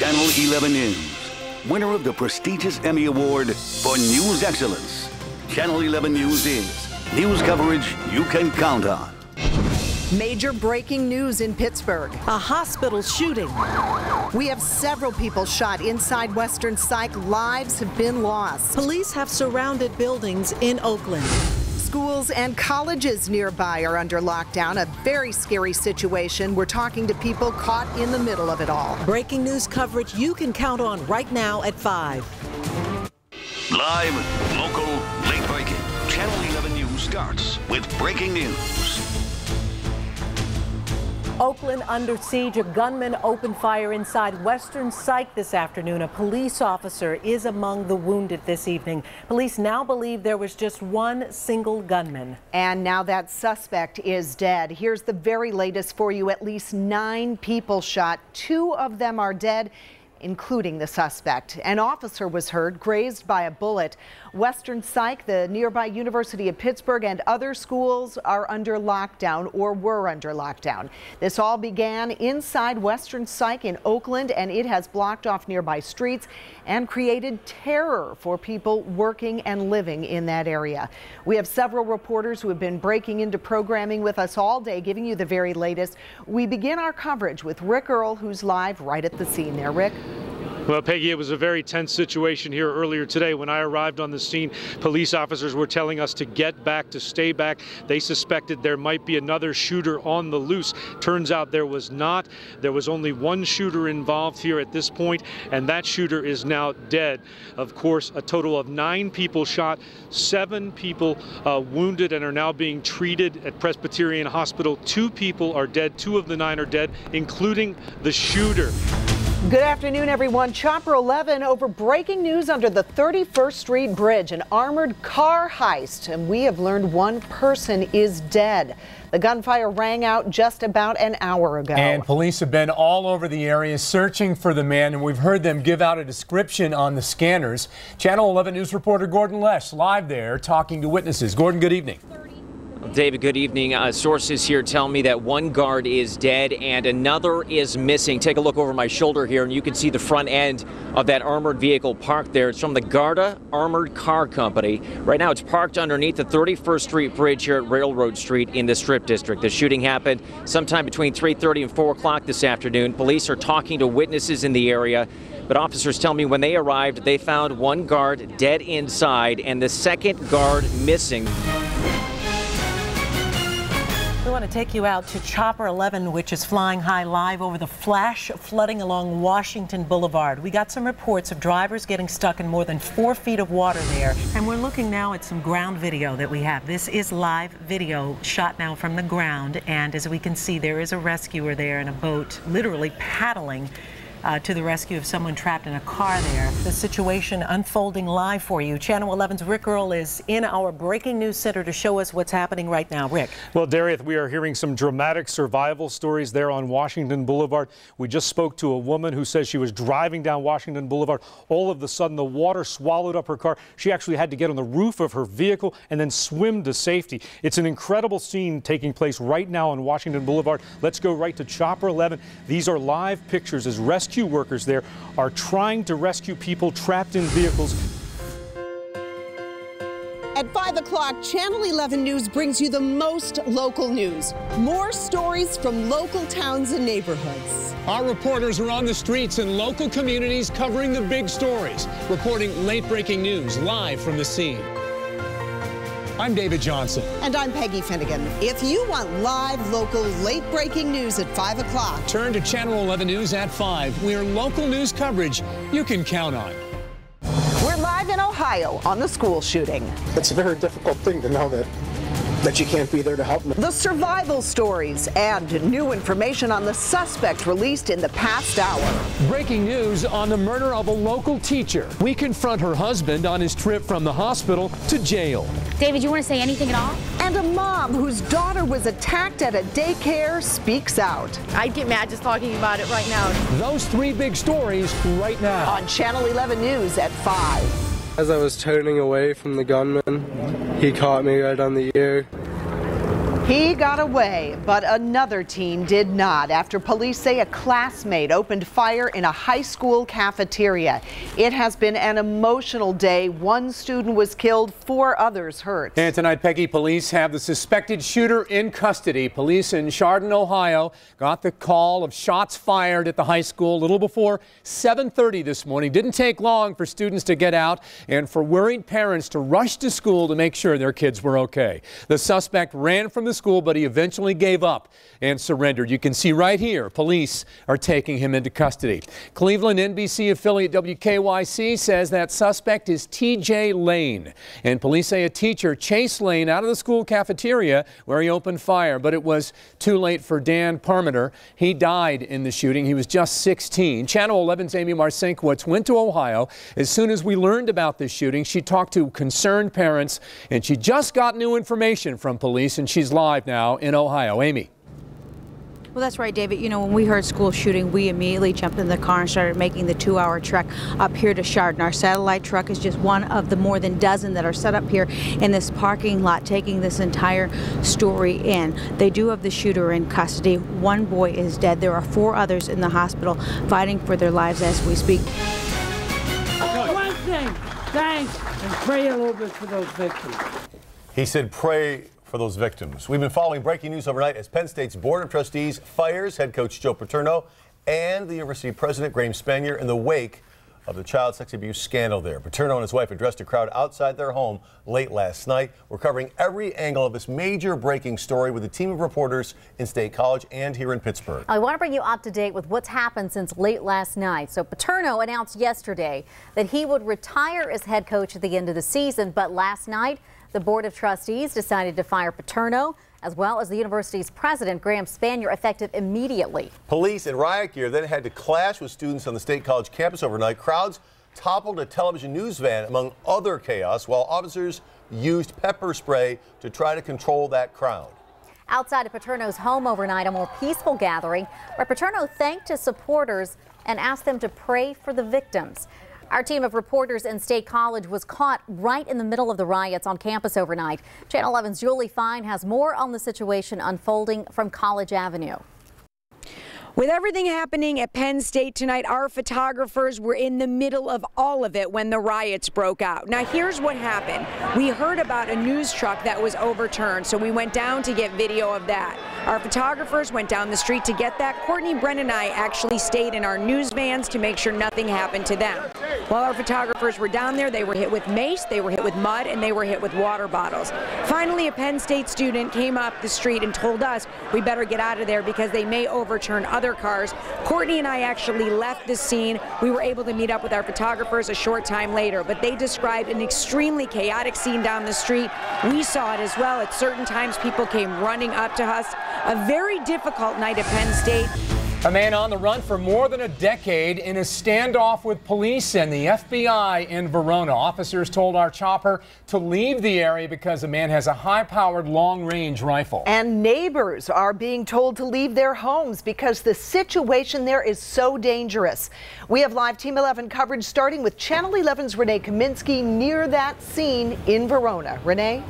Channel 11 News, winner of the prestigious Emmy Award for News Excellence. Channel 11 News is news coverage you can count on. Major breaking news in Pittsburgh. A hospital shooting. We have several people shot inside Western Psych. Lives have been lost. Police have surrounded buildings in Oakland. Schools and colleges nearby are under lockdown. A very scary situation. We're talking to people caught in the middle of it all. Breaking news coverage you can count on right now at 5. Live, local, late breaking. Channel 11 News starts with breaking news. Oakland under siege. A gunman opened fire inside Western Psych this afternoon. A police officer is among the wounded this evening. Police now believe there was just one single gunman. And now that suspect is dead. Here's the very latest for you. At least 9 people shot. 2 of them are dead, including the suspect. An officer was heard grazed by a bullet. Western Psych, the nearby University of Pittsburgh, and other schools are under lockdown or were under lockdown. This all began inside Western Psych in Oakland, and it has blocked off nearby streets and created terror for people working and living in that area. We have several reporters who have been breaking into programming with us all day, giving you the very latest. We begin our coverage with Rick Earl, who's live right at the scene there. Rick? Well, Peggy, it was a very tense situation here earlier today. When I arrived on the scene, police officers were telling us to get back, to stay back. They suspected there might be another shooter on the loose. Turns out there was not. There was only one shooter involved here at this point, and that shooter is now dead. Of course, a total of 9 people shot, 7 people wounded and are now being treated at Presbyterian Hospital. 2 people are dead. 2 of the 9 are dead, including the shooter. Good afternoon, everyone. Chopper 11 over breaking news under the 31st Street Bridge, an armored car heist, and we have learned one person is dead. The gunfire rang out just about an hour ago. And police have been all over the area searching for the man, and we've heard them give out a description on the scanners. Channel 11 News reporter Gordon Lesh live there talking to witnesses. Gordon, good evening. David, good evening. Sources here tell me that one guard is dead and another is missing. Take a look over my shoulder here and you can see the front end of that armored vehicle parked there. It's from the Garda Armored Car Company. Right now it's parked underneath the 31st Street Bridge here at Railroad Street in the Strip District. The shooting happened sometime between 3:30 and 4 o'clock this afternoon. Police are talking to witnesses in the area, but officers tell me when they arrived they found one guard dead inside and the second guard missing. We want to take you out to Chopper 11, which is flying high live over the flash flooding along Washington Boulevard. We got some reports of drivers getting stuck in more than 4 feet of water there. And we're looking now at some ground video that we have. This is live video shot now from the ground. And as we can see, there is a rescuer there in a boat literally paddling to the rescue of someone trapped in a car there. The situation unfolding live for you. Channel 11's Rick Earl is in our breaking news center to show us what's happening right now. Rick. Well, Darieth, we are hearing some dramatic survival stories there on Washington Boulevard. We just spoke to a woman who says she was driving down Washington Boulevard. All of a sudden, the water swallowed up her car. She actually had to get on the roof of her vehicle and then swim to safety. It's an incredible scene taking place right now on Washington Boulevard. Let's go right to Chopper 11. These are live pictures as rescue workers there are trying to rescue people trapped in vehicles. At 5 o'clock, Channel 11 News brings you the most local news. More stories from local towns and neighborhoods. Our reporters are on the streets in local communities covering the big stories, reporting late-breaking news live from the scene. I'm David Johnson. And I'm Peggy Finnegan. If you want live, local, late-breaking news at 5 o'clock, turn to Channel 11 News at 5. We're local news coverage you can count on. We're live in Ohio on the school shooting. It's a very difficult thing to know that you can't be there to help them. The survival stories and new information on the suspect released in the past hour. Breaking news on the murder of a local teacher. We confront her husband on his trip from the hospital to jail. David, you want to say anything at all? And a mom whose daughter was attacked at a daycare speaks out. I'd get mad just talking about it right now. Those 3 big stories right now. On Channel 11 News at 5. As I was turning away from the gunman, he caught me right on the ear. He got away, but another teen did not after police say a classmate opened fire in a high school cafeteria. It has been an emotional day. One student was killed, 4 others hurt. And tonight, Peggy, police have the suspected shooter in custody. Police in Chardon, Ohio, got the call of shots fired at the high school a little before 7:30 this morning. Didn't take long for students to get out and for worried parents to rush to school to make sure their kids were okay. The suspect ran from the school, but he eventually gave up and surrendered. You can see right here, police are taking him into custody. Cleveland NBC affiliate WKYC says that suspect is TJ Lane, and police say a teacher chased Lane out of the school cafeteria where he opened fire, but it was too late for Dan Parmenter. He died in the shooting. He was just 16. Channel 11's Amy Marcinkiewicz went to Ohio. As soon as we learned about this shooting, she talked to concerned parents, and she just got new information from police, and she's live now in Ohio. Amy. Well, that's right, David. You know, when we heard school shooting, we immediately jumped in the car and started making the 2-hour trek up here to Chardon. Our satellite truck is just one of the more than dozen that are set up here in this parking lot, taking this entire story in. They do have the shooter in custody. 1 boy is dead. There are 4 others in the hospital fighting for their lives as we speak. One thing, thanks, and pray a little bit for those victims. He said pray for those victims. We've been following breaking news overnight as Penn State's Board of Trustees fires head coach Joe Paterno and the university president Graham Spanier in the wake of the child sex abuse scandal there. Paterno and his wife addressed a crowd outside their home late last night. We're covering every angle of this major breaking story with a team of reporters in State College and here in Pittsburgh. I want to bring you up to date with what's happened since late last night. So Paterno announced yesterday that he would retire as head coach at the end of the season, but last night the Board of Trustees decided to fire Paterno, as well as the university's president, Graham Spanier, effective immediately. Police in riot gear then had to clash with students on the State College campus overnight. Crowds toppled a television news van, among other chaos, while officers used pepper spray to try to control that crowd. Outside of Paterno's home overnight, a more peaceful gathering where Paterno thanked his supporters and asked them to pray for the victims. Our team of reporters in State College was caught right in the middle of the riots on campus overnight. Channel 11's Julie Fine has more on the situation unfolding from College Avenue. With everything happening at Penn State tonight, our photographers were in the middle of all of it when the riots broke out. Now, here's what happened. We heard about a news truck that was overturned, so we went down to get video of that. Our photographers went down the street to get that. Courtney, Brent, and I actually stayed in our news vans to make sure nothing happened to them. While our photographers were down there, they were hit with mace, they were hit with mud, and they were hit with water bottles. Finally, a Penn State student came up the street and told us we better get out of there because they may overturn other cars. Courtney and I actually left the scene. We were able to meet up with our photographers a short time later, but they described an extremely chaotic scene down the street. We saw it as well. At certain times, people came running up to us. A very difficult night at Penn State. A man on the run for more than a decade in a standoff with police and the FBI in Verona. Officers told our chopper to leave the area because the man has a high-powered long-range rifle. And neighbors are being told to leave their homes because the situation there is so dangerous. We have live Team 11 coverage starting with Channel 11's Renee Kaminsky near that scene in Verona. Renee?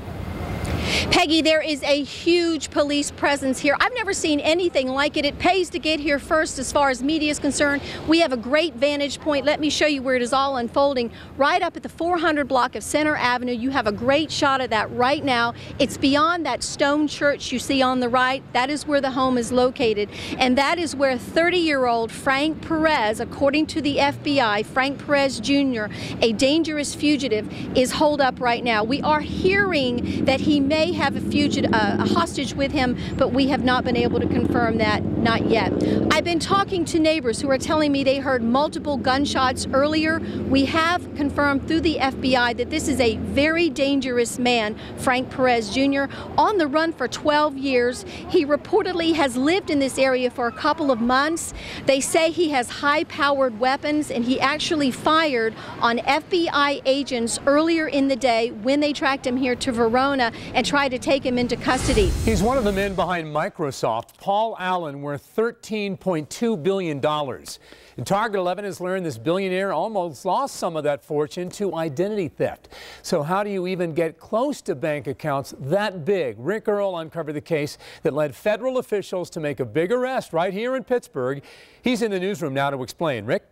Peggy, there is a huge police presence here. I've never seen anything like it. It pays to get here first as far as media is concerned. We have a great vantage point. Let me show you where it is all unfolding. Right up at the 400 block of Center Avenue. You have a great shot of that right now. It's beyond that stone church you see on the right. That is where the home is located. And that is where 30-year-old Frank Perez, according to the FBI, Frank Perez Jr., a dangerous fugitive, is holed up right now. We are hearing that he may have a hostage with him, but we have not been able to confirm that, not yet. I've been talking to neighbors who are telling me they heard multiple gunshots earlier. We have confirmed through the FBI that this is a very dangerous man, Frank Perez Jr., on the run for 12 years. He reportedly has lived in this area for a couple of months. They say he has high-powered weapons, and he actually fired on FBI agents earlier in the day when they tracked him here to Verona and try to take him into custody. He's one of the men behind Microsoft, Paul Allen, worth $13.2 billion. And Target 11 has learned this billionaire almost lost some of that fortune to identity theft. So how do you even get close to bank accounts that big? Rick Earl uncovered the case that led federal officials to make a big arrest right here in Pittsburgh. He's in the newsroom now to explain. Rick?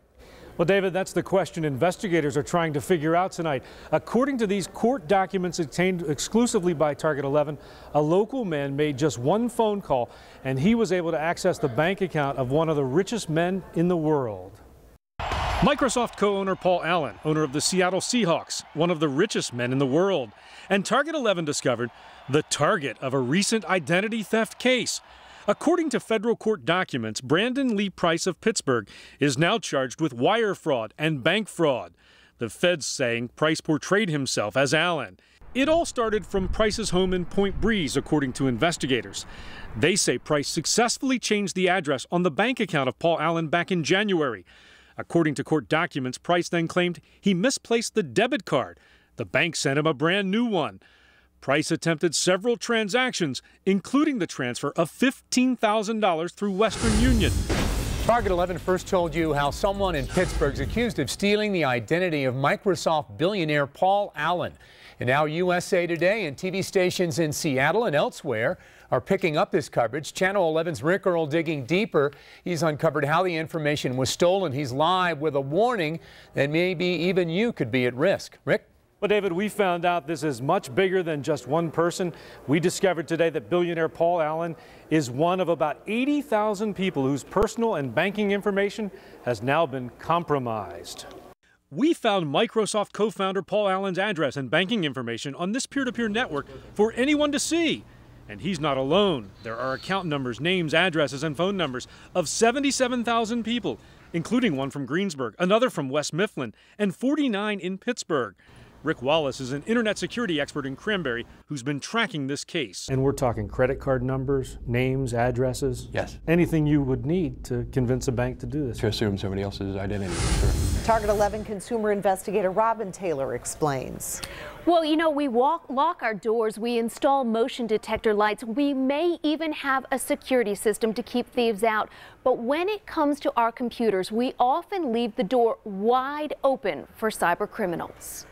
Well, David, that's the question investigators are trying to figure out tonight. According to these court documents obtained exclusively by Target 11, a local man made just one phone call, and he was able to access the bank account of one of the richest men in the world. Microsoft co-owner Paul Allen, owner of the Seattle Seahawks, one of the richest men in the world. And Target 11 discovered the target of a recent identity theft case. According to federal court documents, Brandon Lee Price of Pittsburgh is now charged with wire fraud and bank fraud. The feds saying Price portrayed himself as Allen. It all started from Price's home in Point Breeze, according to investigators. They say Price successfully changed the address on the bank account of Paul Allen back in January. According to court documents, Price then claimed he misplaced the debit card. The bank sent him a brand new one. Price attempted several transactions, including the transfer of $15,000 through Western Union. Target 11 first told you how someone in Pittsburgh is accused of stealing the identity of Microsoft billionaire Paul Allen. And now USA Today and TV stations in Seattle and elsewhere are picking up this coverage. Channel 11's Rick Earl digging deeper. He's uncovered how the information was stolen. He's live with a warning that maybe even you could be at risk. Rick? Well, David, we found out this is much bigger than just one person. We discovered today that billionaire Paul Allen is one of about 80,000 people whose personal and banking information has now been compromised. We found Microsoft co-founder Paul Allen's address and banking information on this peer-to-peer network for anyone to see. And he's not alone. There are account numbers, names, addresses, and phone numbers of 77,000 people, including one from Greensburg, another from West Mifflin, and 49 in Pittsburgh. Rick Wallace is an internet security expert in Cranberry who's been tracking this case. And we're talking credit card numbers, names, addresses. Yes. Anything you would need to convince a bank to do this. To assume somebody else's identity, sure. Target 11 consumer investigator Robin Taylor explains. Well, you know, we lock our doors, we install motion detector lights, we may even have a security system to keep thieves out. But when it comes to our computers, we often leave the door wide open for cyber criminals.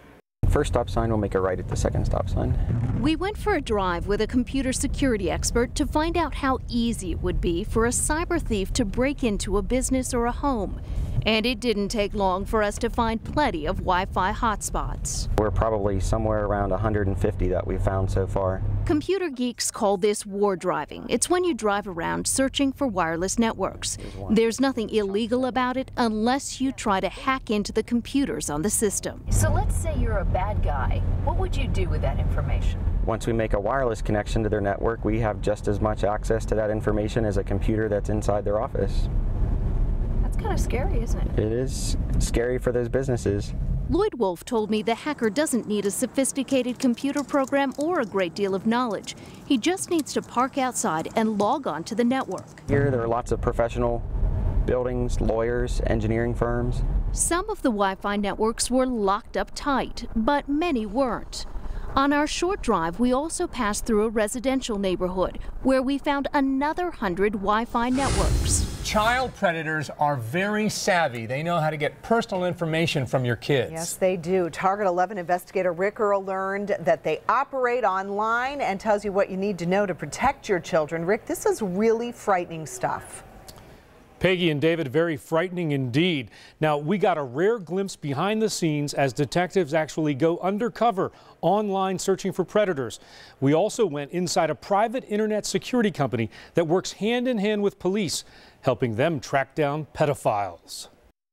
First stop sign, we'll make a right at the second stop sign. We went for a drive with a computer security expert to find out how easy it would be for a cyber thief to break into a business or a home. And it didn't take long for us to find plenty of Wi-Fi hotspots. We're probably somewhere around 150 that we've found so far. Computer geeks call this war driving. It's when you drive around searching for wireless networks. There's nothing illegal about it unless you try to hack into the computers on the system. So let's say you're a bad guy. What would you do with that information? Once we make a wireless connection to their network, we have just as much access to that information as a computer that's inside their office. That's kind of scary, isn't it? It is scary for those businesses. Lloyd Wolf told me the hacker doesn't need a sophisticated computer program or a great deal of knowledge. He just needs to park outside and log on to the network. Here there are lots of professional buildings, lawyers, engineering firms. Some of the Wi-Fi networks were locked up tight, but many weren't. On our short drive, we also passed through a residential neighborhood where we found another 100 Wi-Fi networks. Child predators are very savvy. They know how to get personal information from your kids. Yes, they do. Target 11 investigator Rick Earl learned that they operate online and tells you what you need to know to protect your children. Rick, this is really frightening stuff. Peggy and David, very frightening indeed. Now, we got a rare glimpse behind the scenes as detectives actually go undercover online searching for predators. We also went inside a private internet security company that works hand in hand with police, helping them track down pedophiles.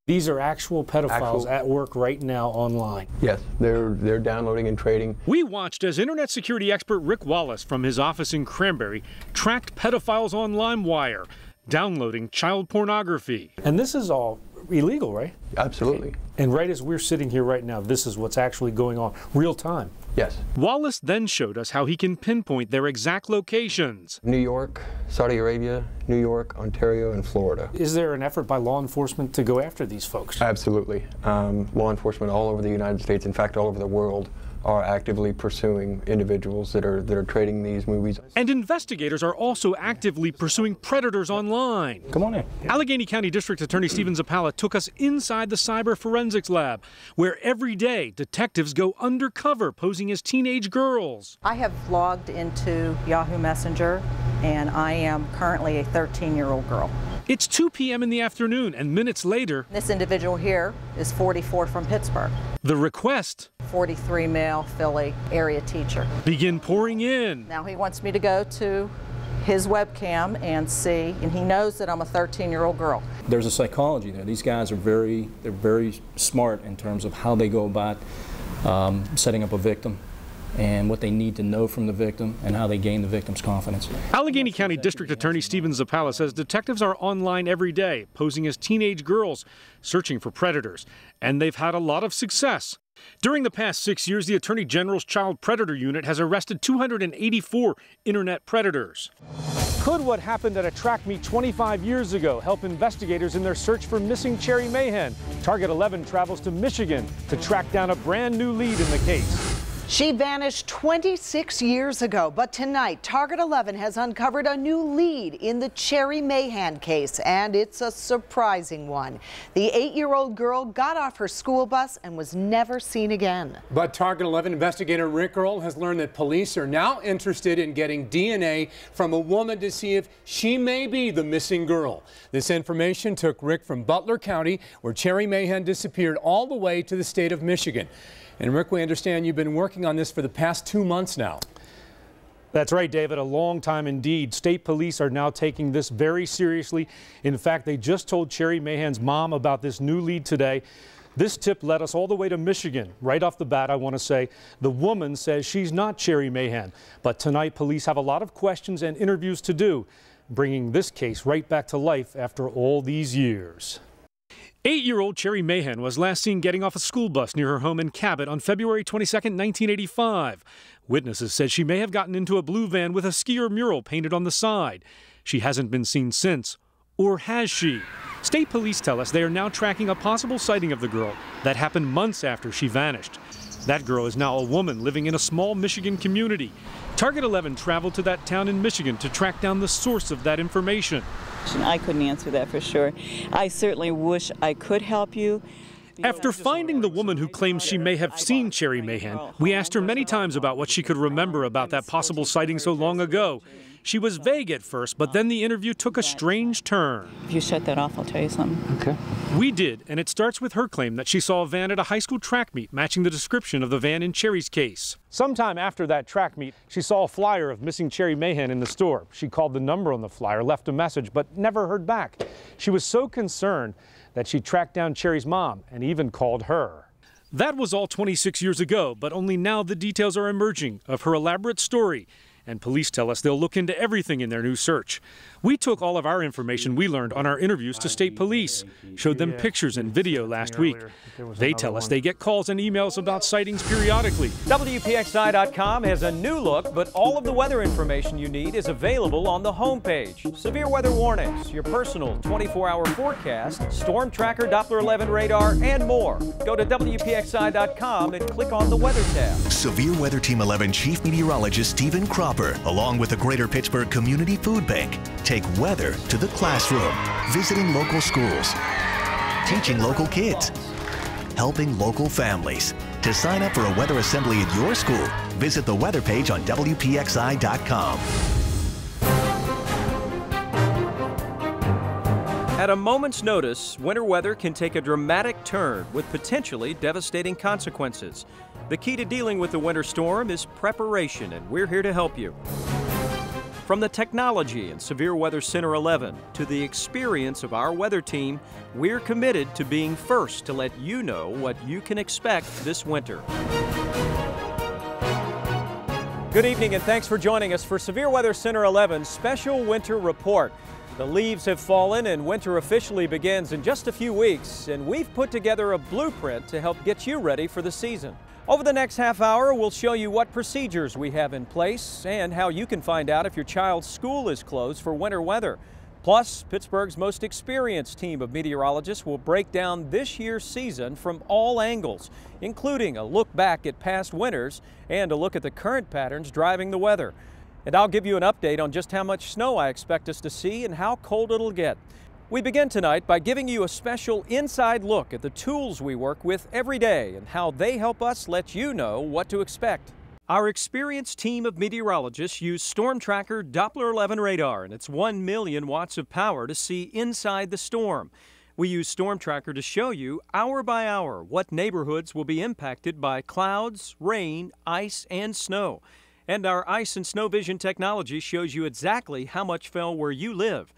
These are actual pedophiles at work right now online. Yes, they're downloading and trading. We watched as internet security expert Rick Wallace from his office in Cranberry tracked pedophiles on LimeWire, downloading child pornography. And this is all illegal, right? Absolutely. And right as we're sitting here right now, this is what's actually going on, real time. Yes. Wallace then showed us how he can pinpoint their exact locations. New York, Saudi Arabia, New York, Ontario, and Florida. Is there an effort by law enforcement to go after these folks? Absolutely. Law enforcement all over the United States, in fact all over the world, are actively pursuing individuals that are trading these movies. And investigators are also actively pursuing predators online. Come on in. Allegheny County District Attorney Steven Zappala took us inside the cyber forensics lab, where every day detectives go undercover posing as teenage girls. I have logged into Yahoo Messenger, and I am currently a 13-year-old girl. It's 2 p.m. in the afternoon, and minutes later, this individual here is 44 from Pittsburgh. The request, 43 male Philly area teacher, begin pouring in. Now he wants me to go to his webcam and see, and he knows that I'm a 13-year-old girl. There's a psychology there. These guys are very smart in terms of how they go about setting up a victim, and what they need to know from the victim and how they gain the victim's confidence. Allegheny County District Attorney Steven Zappala says detectives are online every day, posing as teenage girls, searching for predators, and they've had a lot of success. During the past 6 years, the Attorney General's Child Predator Unit has arrested 284 internet predators. Could what happened at a track meet 25 years ago help investigators in their search for missing Cherry Mahan? Target 11 travels to Michigan to track down a brand new lead in the case. She vanished 26 years ago, but tonight, Target 11 has uncovered a new lead in the Cherry Mahan case, and it's a surprising one. The 8-year-old girl got off her school bus and was never seen again. But Target 11 investigator Rick Earl has learned that police are now interested in getting DNA from a woman to see if she may be the missing girl. This information took Rick from Butler County, where Cherry Mahan disappeared, all the way to the state of Michigan. And Rick, we understand you've been working on this for the past 2 months now. That's right, David, a long time indeed. State police are now taking this very seriously. In fact, they just told Cherry Mahan's mom about this new lead today. This tip led us all the way to Michigan. Right off the bat, I want to say, the woman says she's not Cherry Mahan. But tonight, police have a lot of questions and interviews to do, bringing this case right back to life after all these years. 8-year-old Cherry Mahan was last seen getting off a school bus near her home in Cabot on February 22, 1985. Witnesses said she may have gotten into a blue van with a skier mural painted on the side. She hasn't been seen since. Or has she? State police tell us they are now tracking a possible sighting of the girl that happened months after she vanished. That girl is now a woman living in a small Michigan community. Target 11 traveled to that town in Michigan to track down the source of that information. I couldn't answer that for sure. I certainly wish I could help you. After finding the woman who claims she may have seen Cherry Mahan, we asked her many times about what she could remember about that possible sighting so long ago. She was vague at first, but then the interview took a strange turn. If you shut that off, I'll tell you something. Okay. We did, and it starts with her claim that she saw a van at a high school track meet matching the description of the van in Cherry's case. Sometime after that track meet, she saw a flyer of missing Cherry Mahan in the store. She called the number on the flyer, left a message, but never heard back. She was so concerned that she tracked down Cherry's mom and even called her. That was all 26 years ago, but only now the details are emerging of her elaborate story. And police tell us they'll look into everything in their new search. We took all of our information we learned on our interviews to state police, showed them pictures and video last week. They tell us they get calls and emails about sightings periodically. WPXI.com has a new look, but all of the weather information you need is available on the homepage. Severe weather warnings, your personal 24-hour forecast, storm tracker, Doppler 11 radar, and more. Go to WPXI.com and click on the weather tab. Severe Weather Team 11 Chief Meteorologist Stephen Cropper, along with the Greater Pittsburgh Community Food Bank, take weather to the classroom, visiting local schools, teaching local kids, helping local families. To sign up for a weather assembly at your school, visit the weather page on WPXI.com. At a moment's notice, winter weather can take a dramatic turn with potentially devastating consequences. The key to dealing with the winter storm is preparation, and we're here to help you. From the technology in Severe Weather Center 11 to the experience of our weather team, we're committed to being first to let you know what you can expect this winter. Good evening, and thanks for joining us for Severe Weather Center 11's Special Winter Report. The leaves have fallen and winter officially begins in just a few weeks, and we've put together a blueprint to help get you ready for the season. Over the next half hour, we'll show you what procedures we have in place and how you can find out if your child's school is closed for winter weather. Plus, Pittsburgh's most experienced team of meteorologists will break down this year's season from all angles, including a look back at past winters and a look at the current patterns driving the weather. And I'll give you an update on just how much snow I expect us to see and how cold it'll get. We begin tonight by giving you a special inside look at the tools we work with every day and how they help us let you know what to expect. Our experienced team of meteorologists use Storm Tracker Doppler 11 radar and its 1 million watts of power to see inside the storm. We use Storm Tracker to show you hour by hour what neighborhoods will be impacted by clouds, rain, ice, and snow. And our ice and snow vision technology shows you exactly how much fell where you live.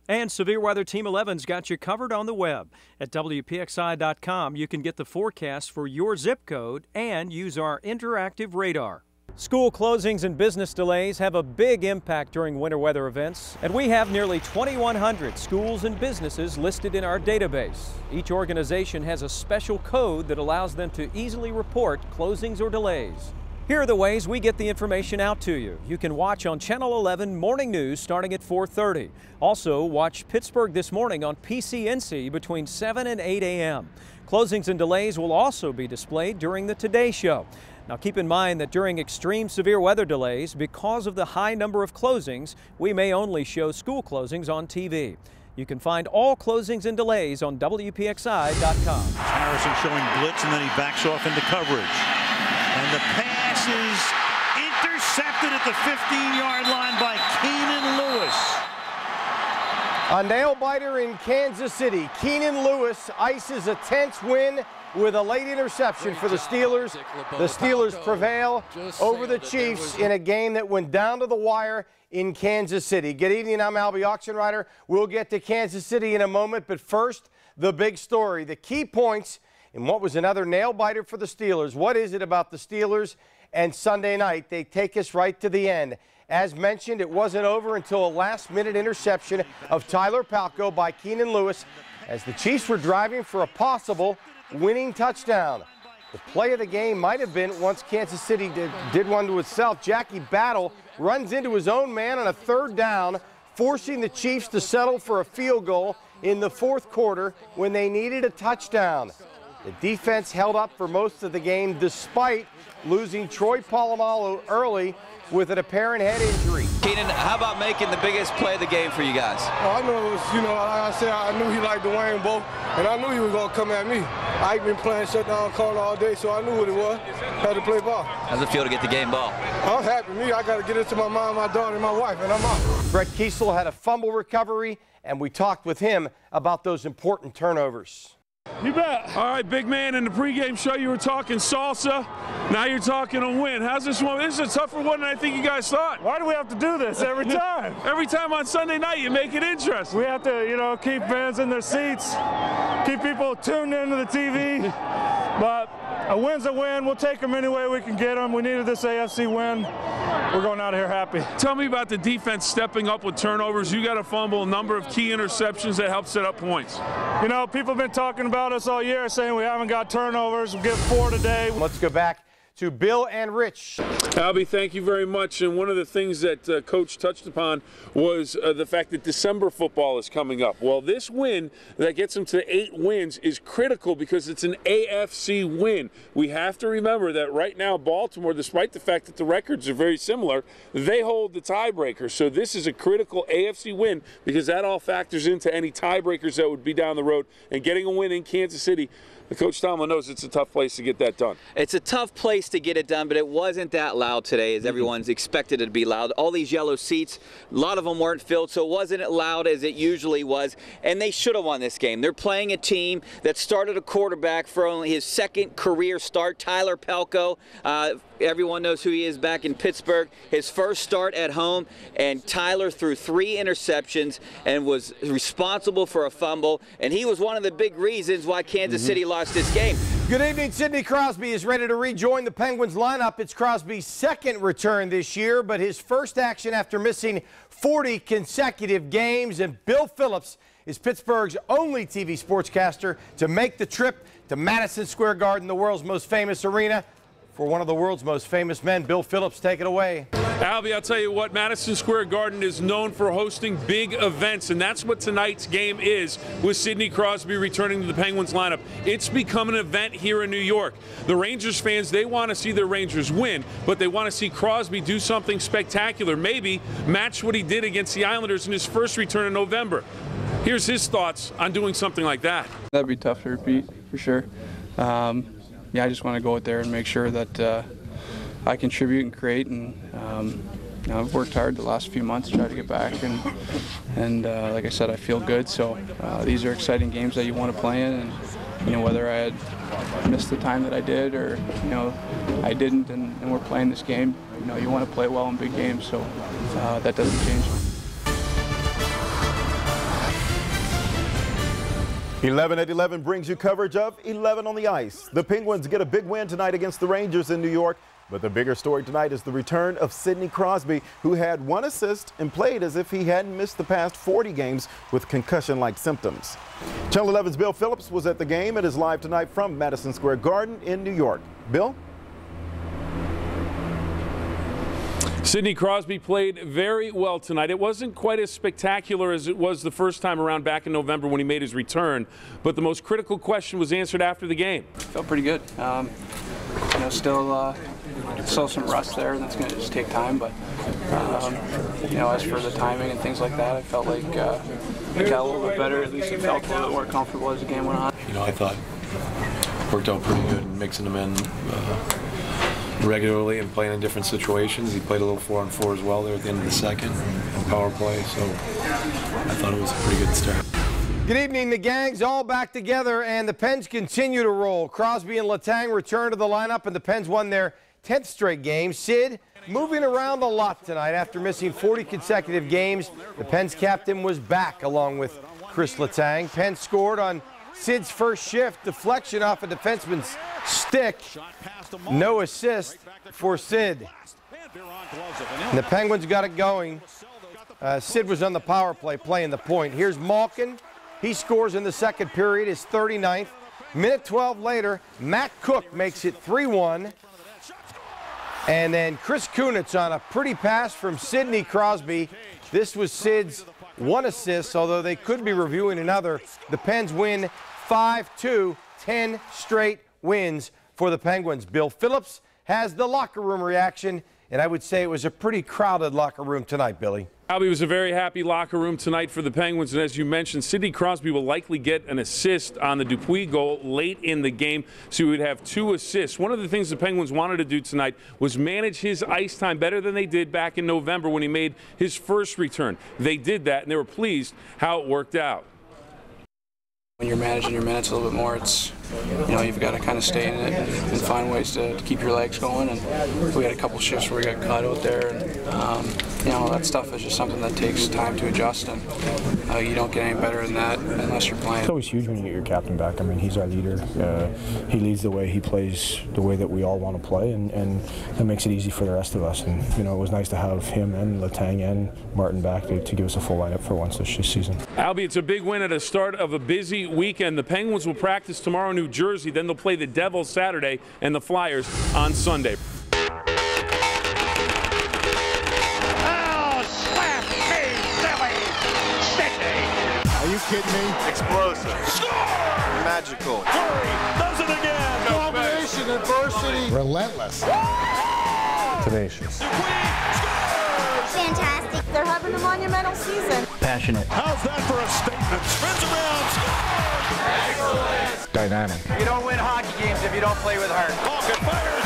And Severe Weather Team 11's got you covered on the web. At WPXI.com, you can get the forecast for your zip code and use our interactive radar. School closings and business delays have a big impact during winter weather events, and we have nearly 2,100 schools and businesses listed in our database. Each organization has a special code that allows them to easily report closings or delays. Here are the ways we get the information out to you. You can watch on Channel 11 Morning News starting at 4:30. Also, watch Pittsburgh This Morning on PCNC between 7 and 8 a.m. Closings and delays will also be displayed during the Today Show. Now keep in mind that during extreme severe weather delays, because of the high number of closings, we may only show school closings on TV. You can find all closings and delays on WPXI.com. Harrison showing blitz and then he backs off into coverage. And the pass is intercepted at the 15-yard line by Keenan Lewis. A nail-biter in Kansas City. Keenan Lewis ices a tense win with a late interception for the Steelers. The Steelers prevail over the Chiefs in a game that went down to the wire in Kansas City. Good evening, I'm Albie Oxenrider. We'll get to Kansas City in a moment, but first, the big story. The key points in what was another nail-biter for the Steelers. What is it about the Steelers and Sunday night? They take us right to the end. As mentioned, it wasn't over until a last-minute interception of Tyler Palko by Keenan Lewis as the Chiefs were driving for a possible winning touchdown. The play of the game might have been, once Kansas City did one to itself, Jackie Battle runs into his own man on a third down, forcing the Chiefs to settle for a field goal in the fourth quarter when they needed a touchdown. The defense held up for most of the game despite losing Troy Polamalu early with an apparent head injury. Keenan, how about making the biggest play of the game for you guys? Oh, I know it was, like I said, I knew he liked the rainbow, and I knew he was going to come at me. I've been playing shutdown corner all day, so I knew what it was. Had to play ball. How's it feel to get the game ball? I'm happy. I got to get it to my mom, my daughter, and my wife, and I'm out. Brett Kiesel had a fumble recovery, and we talked with him about those important turnovers. You bet. All right, big man, in the pregame show you were talking salsa. Now you're talking a win. How's this one? This is a tougher one than I think you guys thought. Why do we have to do this every time? Every time on Sunday night you make it interesting. We have to, keep fans in their seats, keep people tuned into the TV. But a win's a win. We'll take them any way we can get them. We needed this AFC win. We're going out of here happy. Tell me about the defense stepping up with turnovers. You got a fumble, a number of key interceptions that help set up points. People have been talking about us all year, saying we haven't got turnovers. We get 4 today. Let's go back to Bill and Rich. Albie, thank you very much. And one of the things that Coach touched upon was the fact that December football is coming up. Well, this win that gets them to 8 wins is critical because it's an AFC win. We have to remember that right now Baltimore, despite the fact that the records are very similar, they hold the tiebreaker. So this is a critical AFC win because that all factors into any tiebreakers that would be down the road. And getting a win in Kansas City, Coach Tomlin knows it's a tough place to get that done. It's a tough place to get it done, but it wasn't that loud today as everyone's expected it to be loud. All these yellow seats, a lot of them weren't filled, so it wasn't as loud as it usually was, and they should have won this game. They're playing a team that started a quarterback for only his second career start, Tyler Palko. Everyone knows who he is back in Pittsburgh. His first start at home, and Tyler threw 3 interceptions and was responsible for a fumble, and he was one of the big reasons why Kansas City lost this game. Good evening. Sidney Crosby is ready to rejoin the Penguins lineup. It's Crosby's second return this year, but his first action after missing 40 consecutive games. And Bill Phillips is Pittsburgh's only TV sportscaster to make the trip to Madison Square Garden, the world's most famous arena, for one of the world's most famous men. Bill Phillips, take it away. Albie, I'll tell you what, Madison Square Garden is known for hosting big events, and that's what tonight's game is, with Sidney Crosby returning to the Penguins lineup. It's become an event here in New York. The Rangers fans, they want to see their Rangers win, but they want to see Crosby do something spectacular, maybe match what he did against the Islanders in his first return in November. Here's his thoughts on doing something like that. That'd be tough to repeat, for sure. Yeah, I just want to go out there and make sure that I contribute and create, and you know, I've worked hard the last few months to try to get back, and like I said, I feel good. So these are exciting games that you want to play in, and you know, whether I had missed the time that I did or you know I didn't, and we're playing this game. You know, you want to play well in big games, so that doesn't change. 11 at 11 brings you coverage of 11 on the ice. The Penguins get a big win tonight against the Rangers in New York. But the bigger story tonight is the return of Sidney Crosby, who had 1 assist and played as if he hadn't missed the past 40 games with concussion-like symptoms. Channel 11's Bill Phillips was at the game and is live tonight from Madison Square Garden in New York. Bill? Sidney Crosby played very well tonight. It wasn't quite as spectacular as it was the first time around back in November when he made his return, but the most critical question was answered after the game. Felt pretty good. You know, still some rust there, and that's going to just take time. But you know, as for the timing and things like that, I felt like I got a little bit better. At least it felt a little bit more comfortable as the game went on. You know, I thought worked out pretty good, mixing them in regularly and playing in different situations. He played a little 4-on-4 as well there at the end of the second, power play. So I thought it was a pretty good start. Good evening. The gang's all back together, and the Pens continue to roll. Crosby and Letang return to the lineup, and the Pens won their 10th straight game. Sid moving around a lot tonight after missing 40 consecutive games. The Pens captain was back along with Chris Letang. Pens scored on Sid's first shift, deflection off a defenseman's stick. No assist for Sid. And the Penguins got it going. Sid was on the power play playing the point. Here's Malkin. He scores in the second period, his 39th. Minute 12 later, Matt Cook makes it 3-1. And then Chris Kunitz on a pretty pass from Sidney Crosby. This was Sid's 1 assist, although they could be reviewing another. The Pens win 5-2, 10 straight wins for the Penguins. Bill Phillips has the locker room reaction, and I would say it was a pretty crowded locker room tonight, Billy. Albie, was a very happy locker room tonight for the Penguins, and as you mentioned, Sidney Crosby will likely get an assist on the Dupuis goal late in the game, so he would have 2 assists. One of the things the Penguins wanted to do tonight was manage his ice time better than they did back in November when he made his first return. They did that, and they were pleased how it worked out. When you're managing your minutes a little bit more, it's, you know, you've got to kind of stay in it and find ways to keep your legs going. And we had a couple shifts where we got cut out there, and you know, that stuff is just something that takes time to adjust, and you don't get any better than that unless you're playing. It's always huge when you get your captain back. I mean, he's our leader. He leads the way, he plays the way that we all want to play, and that makes it easy for the rest of us. And you know, it was nice to have him and Letang and Martin back to give us a full lineup for once this season. Albie, it's a big win at the start of a busy weekend. The Penguins will practice tomorrow in New Jersey, then they'll play the Devils Saturday and the Flyers on Sunday. Oh, slap me, silly Sidney! Are you kidding me? Explosive. Score! Magical. Curry does it again! Combination, adversity. Relentless. Tenacious. Fantastic. They're having a monumental season. Passionate. How's that for a statement? Spins around, scores! Dynamic. You don't win hockey games if you don't play with heart. Malkin fires,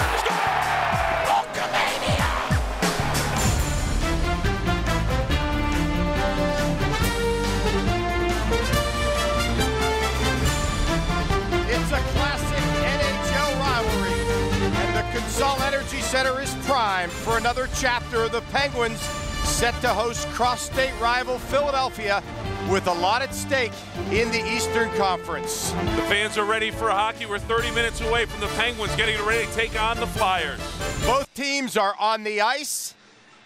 It's a classic NHL rivalry, and the Consol Energy Center is primed for another chapter of the Penguins set to host cross-state rival Philadelphia with a lot at stake in the Eastern Conference. The fans are ready for hockey. We're 30 minutes away from the Penguins getting ready to take on the Flyers. Both teams are on the ice,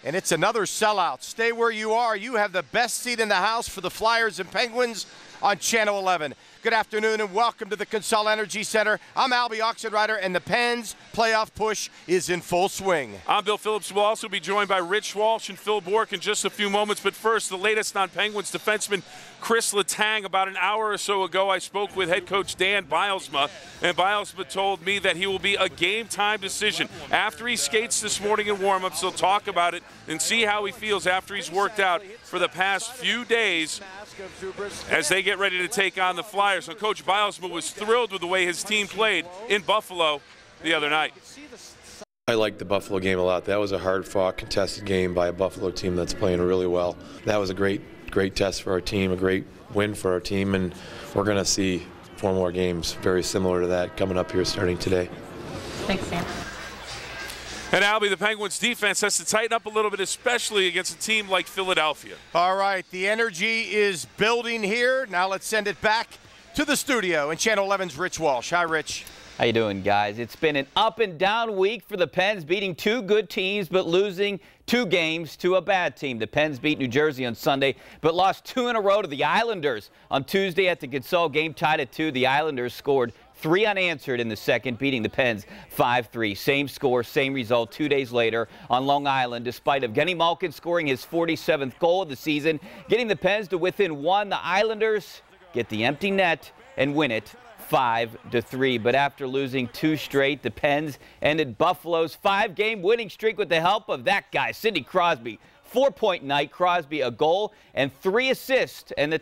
and it's another sellout. Stay where you are. You have the best seat in the house for the Flyers and Penguins on Channel 11. Good afternoon and welcome to the Consol Energy Center. I'm Albie Oxenrider, and the Pens playoff push is in full swing. I'm Bill Phillips. We'll also be joined by Rich Walsh and Phil Bork in just a few moments. But first, the latest on Penguins defenseman Chris Letang. About an hour or so ago, I spoke with head coach Dan Bilesma, and Bilesma told me that he will be a game-time decision. After he skates this morning in warm-ups, he'll talk about it and see how he feels after he's worked out for the past few days as they get ready to take on the Flyers. So Coach Bilesma was thrilled with the way his team played in Buffalo the other night. I liked the Buffalo game a lot. That was a hard-fought, contested game by a Buffalo team that's playing really well. That was a great test for our team, a great win for our team, and we're going to see 4 more games very similar to that coming up here starting today. Thanks, Sam. And Albie, the Penguins defense has to tighten up a little bit, especially against a team like Philadelphia. All right, the energy is building here. Now let's send it back to the studio and Channel 11's Rich Walsh. Hi, Rich. How you doing, guys? It's been an up and down week for the Pens, beating 2 good teams but losing 2 games to a bad team. The Pens beat New Jersey on Sunday but lost 2 in a row to the Islanders. On Tuesday at the Consol, game tied at 2, the Islanders scored 3 unanswered in the second, beating the Pens 5-3. Same score, same result 2 days later on Long Island, despite Evgeny Malkin scoring his 47th goal of the season, getting the Pens to within 1. The Islanders get the empty net and win it 5-3. But after losing 2 straight, the Pens ended Buffalo's 5-game winning streak with the help of that guy, Sidney Crosby. 4-point night, Crosby a goal and 3 assists. And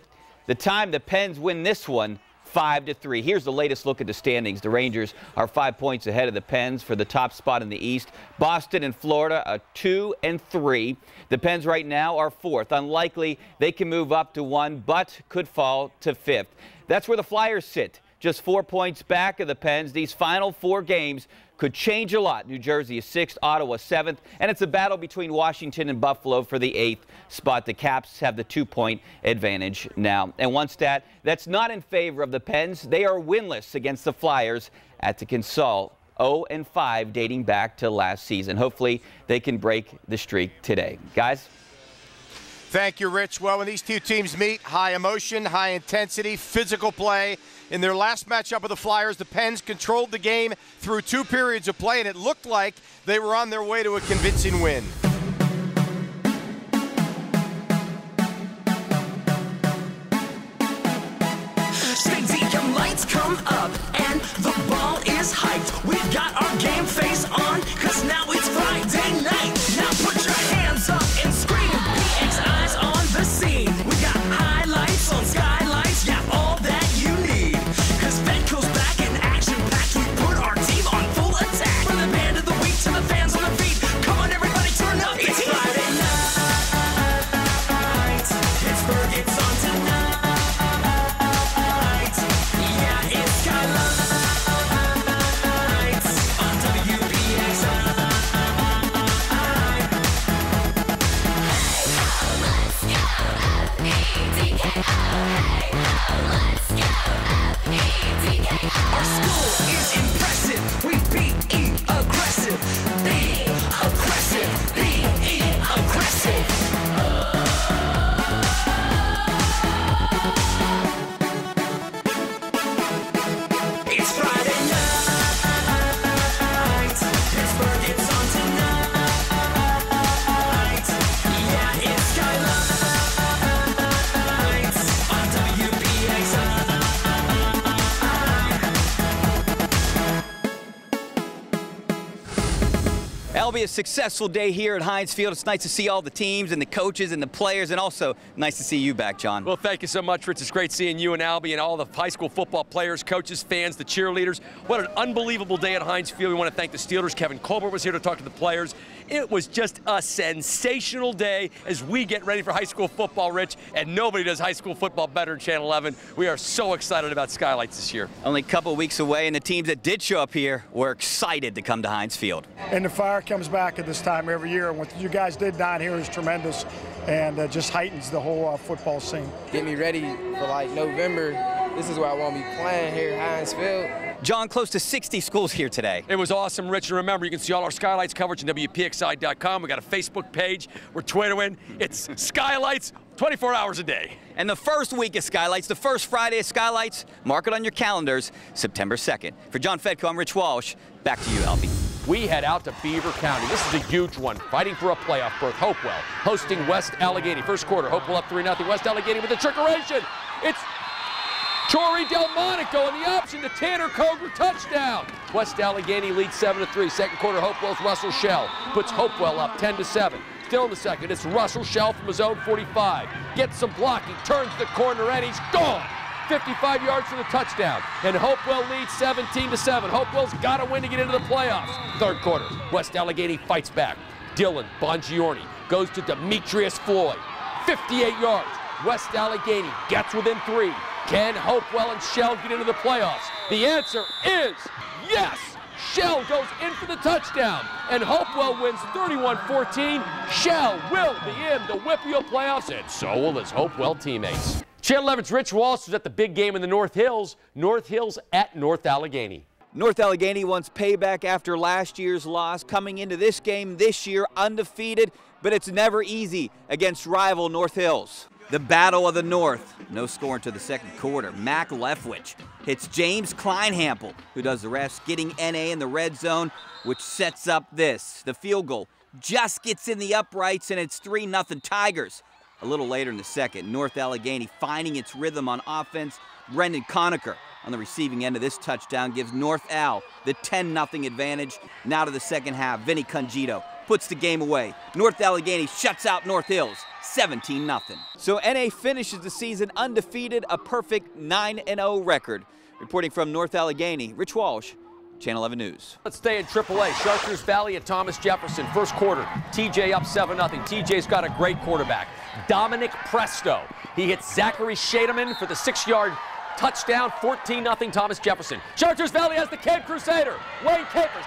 the time the Pens win this one, 5-3. Here's the latest look at the standings. The Rangers are 5 points ahead of the Pens for the top spot in the East. Boston and Florida are 2 and 3. The Pens right now are 4th. Unlikely they can move up to 1, but could fall to 5th. That's where the Flyers sit, just 4 points back of the Pens. These final 4 games could change a lot. New Jersey is 6th, Ottawa 7th, and it's a battle between Washington and Buffalo for the 8th spot. The Caps have the 2-point advantage now. And one stat that's not in favor of the Pens, they are winless against the Flyers at the Consol, 0-5 dating back to last season. Hopefully they can break the streak today. Guys? Thank you, Rich. Well, when these 2 teams meet, high emotion, high intensity, physical play. In their last matchup with the Flyers, the Pens controlled the game through 2 periods of play, and it looked like they were on their way to a convincing win. Stadium lights come up, and the ball is hyped. We've got our game face on, 'cause now it's Friday night. Now put your hands up and scream. PX eyes on the scene. We got highlights on skylights, yeah, all that you need. 'Cause Betco's back in action packed. We put our team on full attack. From the band of the week to the fans on their feet. Come on, everybody, turn up. It's Friday night. Pittsburgh, it's on tonight. Yeah, it's skylights on WPX. Our school is impressive. We be aggressive. Be aggressive. Be aggressive. It's Friday night. Pittsburgh, it's on tonight. Yeah, it's skylights on WPX. That'll be a successful day here at Heinz Field. It's nice to see all the teams and the coaches and the players, and also nice to see you back, John. Well, thank you so much, Rich. It's great seeing you and Albie and all the high school football players, coaches, fans, the cheerleaders. What an unbelievable day at Heinz Field. We want to thank the Steelers. Kevin Colbert was here to talk to the players. It was just a sensational day as we get ready for high school football, Rich, and nobody does high school football better than Channel 11. We are so excited about Skylights this year. Only a couple weeks away, and the teams that did show up here were excited to come to Heinz Field. And the fire comes back at this time every year. And what you guys did down here is tremendous, and just heightens the whole football scene. Get me ready for like November. This is where I want to be playing here at Heinz Field. John, close to 60 schools here today. It was awesome, Rich. And remember, you can see all our Skylights coverage on WPXI.com. We got a Facebook page. We're Twittering. It's Skylights 24 hours a day. And the first week of Skylights, the first Friday of Skylights, mark it on your calendars, September 2nd. For John Fedko, I'm Rich Walsh. Back to you, Albie. We head out to Beaver County. This is a huge one, fighting for a playoff berth. Hopewell hosting West Allegheny. First quarter, Hopewell up 3-0. West Allegheny with the trickeration. It's Torrey Delmonico and the option to Tanner Koger, touchdown. West Allegheny leads 7-3. Second quarter, Hopewell's Russell Shell puts Hopewell up 10-7. Still in the second, it's Russell Shell from his own 45. Gets some blocking, turns the corner, and he's gone. 55 yards for the touchdown, and Hopewell leads 17-7. Hopewell's got to win to get into the playoffs. Third quarter, West Allegheny fights back. Dylan Bongiorni goes to Demetrius Floyd. 58 yards. West Allegheny gets within 3. Can Hopewell and Shell get into the playoffs? The answer is yes. Shell goes in for the touchdown, and Hopewell wins 31-14. Shell will be in the WPIAL playoffs, and so will his Hopewell teammates. Channel 11's Rich Walsh was at the big game in the North Hills. North Hills at North Allegheny. North Allegheny wants payback after last year's loss, coming into this game this year undefeated, but it's never easy against rival North Hills. The Battle of the North. No score until the second quarter. Mac Leftwich hits James Kleinhampel, who does the rest, getting NA in the red zone, which sets up this. The field goal just gets in the uprights, and it's 3-0 Tigers. A little later in the second, North Allegheny finding its rhythm on offense. Brendan Conacher on the receiving end of this touchdown gives North Al the 10-0 advantage. Now to the second half, Vinny Congito puts the game away. North Allegheny shuts out North Hills 17-0. So NA finishes the season undefeated, a perfect 9-0 record. Reporting from North Allegheny, Rich Walsh, Channel 11 News. Let's stay in AAA. Chartiers Valley at Thomas Jefferson. First quarter, TJ up 7-0. TJ's got a great quarterback, Dominic Presto. He hits Zachary Shademan for the 6-yard touchdown, 14-0 Thomas Jefferson. Chartiers Valley has the Cape Crusader. Wayne Capers,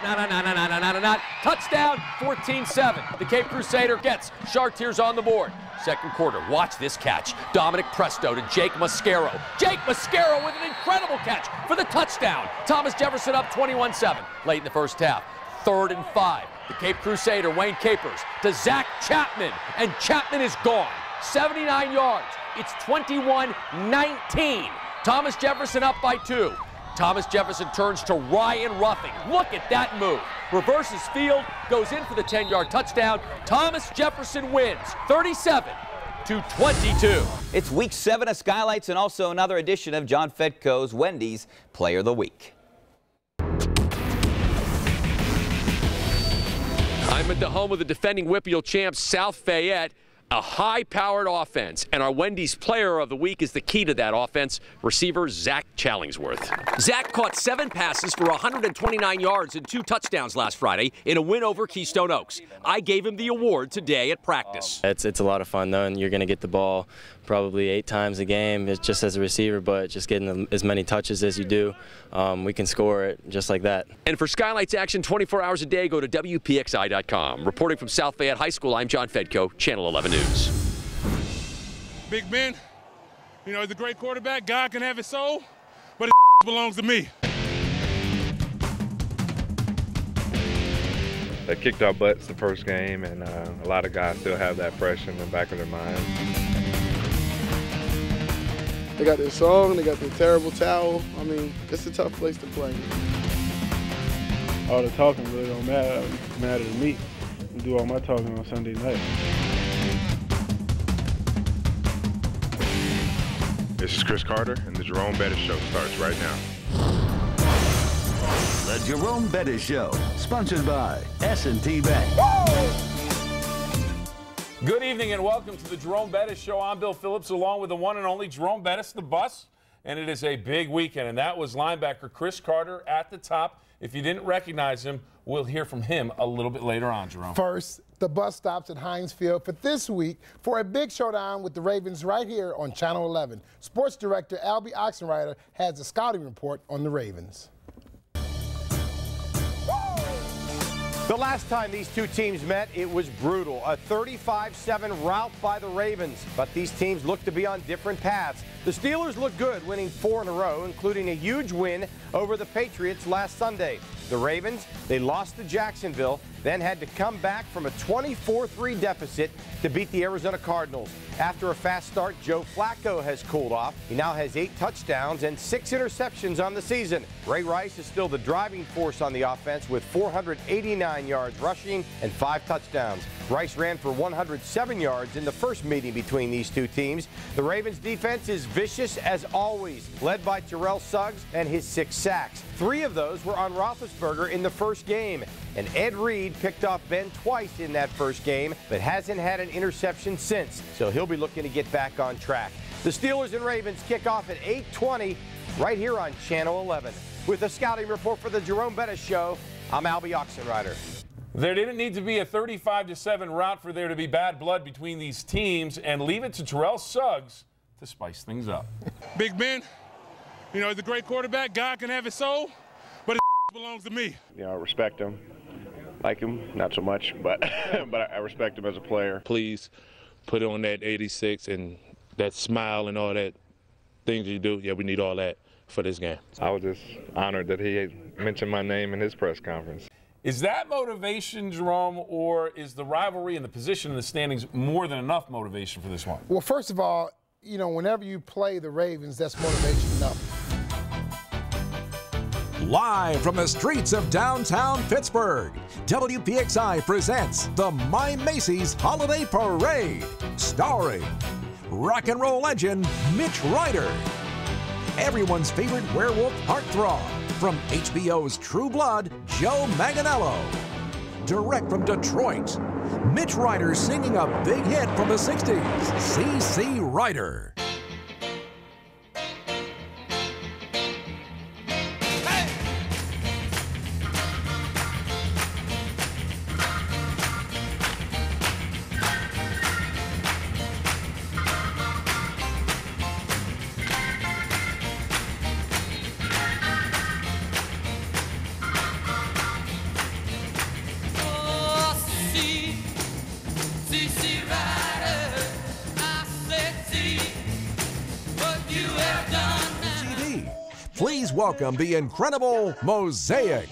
touchdown, 14-7. The Cape Crusader gets Chartiers on the board. Second quarter, watch this catch. Dominic Presto to Jake Mascaro. Jake Mascaro with an incredible catch for the touchdown. Thomas Jefferson up 21-7 late in the first half. 3rd and 5. The Cape Crusader, Wayne Capers to Zach Chapman, and Chapman is gone. 79 yards. It's 21-19. Thomas Jefferson up by 2. Thomas Jefferson turns to Ryan Ruffing. Look at that move. Reverses field, goes in for the 10-yard touchdown. Thomas Jefferson wins 37-22. It's week 7 of Skylights and also another edition of John Fedko's Wendy's Player of the Week. I'm at the home of the defending WPIAL champs, South Fayette. A high-powered offense, and our Wendy's Player of the Week is the key to that offense, receiver Zach Challingsworth. Zach caught 7 passes for 129 yards and 2 touchdowns last Friday in a win over Keystone Oaks. I gave him the award today at practice. It's a lot of fun, though, and you're going to get the ball probably 8 times a game just as a receiver, but just getting as many touches as you do, we can score it just like that. And for Skylights action 24 hours a day, go to WPXI.com. Reporting from South Fayette High School, I'm John Fedko, Channel 11 News. Big Ben, you know, he's a great quarterback. God can have his soul, but it belongs to me. They kicked our butts the first game, and a lot of guys still have that fresh in the back of their mind. They got their song, they got their terrible towel. I mean, it's a tough place to play. All the talking really don't matter to me. I do all my talking on Sunday night. This is Chris Carter, and the Jerome Bettis Show starts right now. The Jerome Bettis Show, sponsored by S&T Bank. Good evening and welcome to the Jerome Bettis Show. I'm Bill Phillips, along with the one and only Jerome Bettis, the bus. And it is a big weekend, and that was linebacker Chris Carter at the top. If you didn't recognize him, we'll hear from him a little bit later on, Jerome. First, the bus stops at Heinz Field for this week for a big showdown with the Ravens right here on Channel 11. Sports director Albie Oxenrider has a scouting report on the Ravens. The last time these two teams met, it was brutal. A 35-7 rout by the Ravens. But these teams look to be on different paths. The Steelers look good, winning 4 in a row, including a huge win over the Patriots last Sunday. The Ravens, they lost to Jacksonville, then had to come back from a 24-3 deficit to beat the Arizona Cardinals. After a fast start, Joe Flacco has cooled off. He now has 8 touchdowns and 6 interceptions on the season. Ray Rice is still the driving force on the offense with 489 yards rushing and 5 touchdowns. Rice ran for 107 yards in the first meeting between these two teams. The Ravens defense is vicious as always, led by Terrell Suggs and his 6 sacks. 3 of those were on Roethlisberger in the first game. And Ed Reed picked off Ben twice in that first game, but hasn't had an interception since. So he'll be looking to get back on track. The Steelers and Ravens kick off at 8:20 right here on Channel 11. With a scouting report for the Jerome Bettis Show, I'm Albie Oxenrider. There didn't need to be a 35-7 rout for there to be bad blood between these teams, and leave it to Terrell Suggs to spice things up. Big Ben, you know, he's a great quarterback. God can have his soul, but it belongs to me. You know, I respect him. Like him, not so much, but but I respect him as a player. Please put on that 86 and that smile and all that things you do. Yeah, we need all that for this game. I was just honored that he mentioned my name in his press conference. Is that motivation, Jerome, or is the rivalry and the position in the standings more than enough motivation for this one? Well, first of all, you know, whenever you play the Ravens, that's motivation enough. Live from the streets of downtown Pittsburgh, WPXI presents the My Macy's Holiday Parade, starring rock and roll legend Mitch Ryder, everyone's favorite werewolf heartthrob from HBO's True Blood, Joe Manganiello. Direct from Detroit, Mitch Ryder singing a big hit from the 60s, CC Ryder. Please welcome the incredible Mosaic.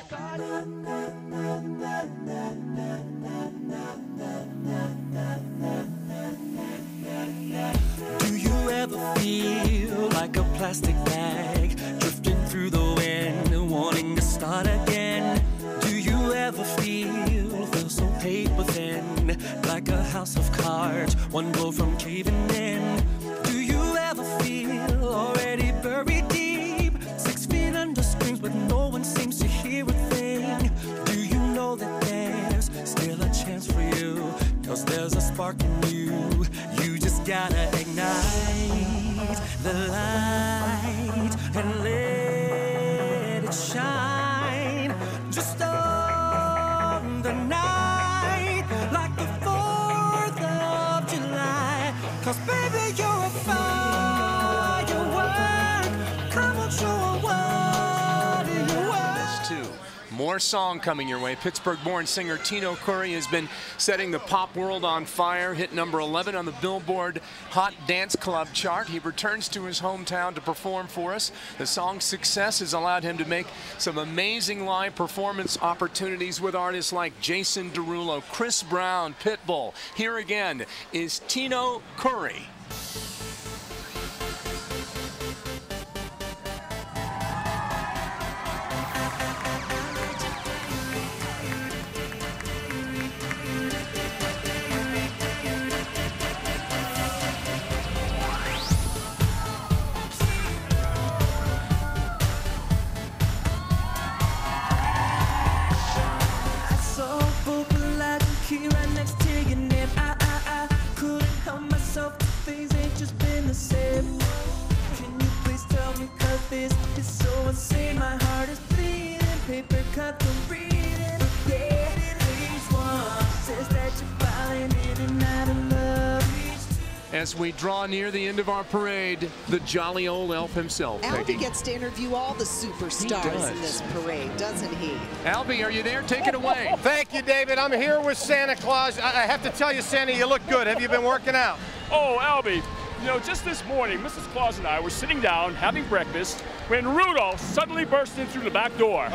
Do you ever feel like a plastic bag drifting through the wind, wanting to start again? Do you ever feel so paper thin, like a house of cards, one blow from caving in? Do you ever feel already buried deep, 6 feet under screams, but no one seems to hear a thing? Do you know that there's still a chance for you? 'Cause there's a spark in you. You just gotta ignite the light and let it shine. Just on the night, like the 4th of July. 'Cause baby, you're a firework. Come on, show what you want. This too. More song coming your way. Pittsburgh-born singer Tino Curry has been setting the pop world on fire, hit number 11 on the Billboard Hot Dance Club chart. He returns to his hometown to perform for us. The song's success has allowed him to make some amazing live performance opportunities with artists like Jason Derulo, Chris Brown, Pitbull. Here again is Tino Curry. As we draw near the end of our parade, the jolly old elf himself. Albie gets to interview all the superstars in this parade, doesn't he? Albie, are you there? Take it away. Thank you, David. I'm here with Santa Claus. I have to tell you, Santa, you look good. Have you been working out? Oh, Albie, You know, just this morning, Mrs. Claus and I were sitting down having breakfast when Rudolph suddenly burst in through the back door.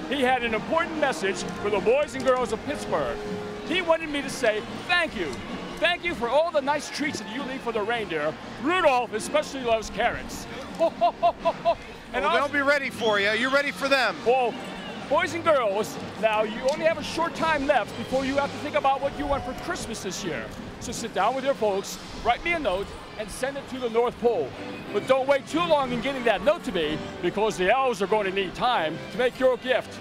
He had an important message for the boys and girls of Pittsburgh. He wanted me to say thank you. Thank you for all the nice treats that you leave for the reindeer. Rudolph especially loves carrots. And they'll be ready for you. You ready for them? Well, boys and girls, now you only have a short time left before you have to think about what you want for Christmas this year. So sit down with your folks, write me a note, and send it to the North Pole. But don't wait too long in getting that note to me, because the elves are going to need time to make your gift.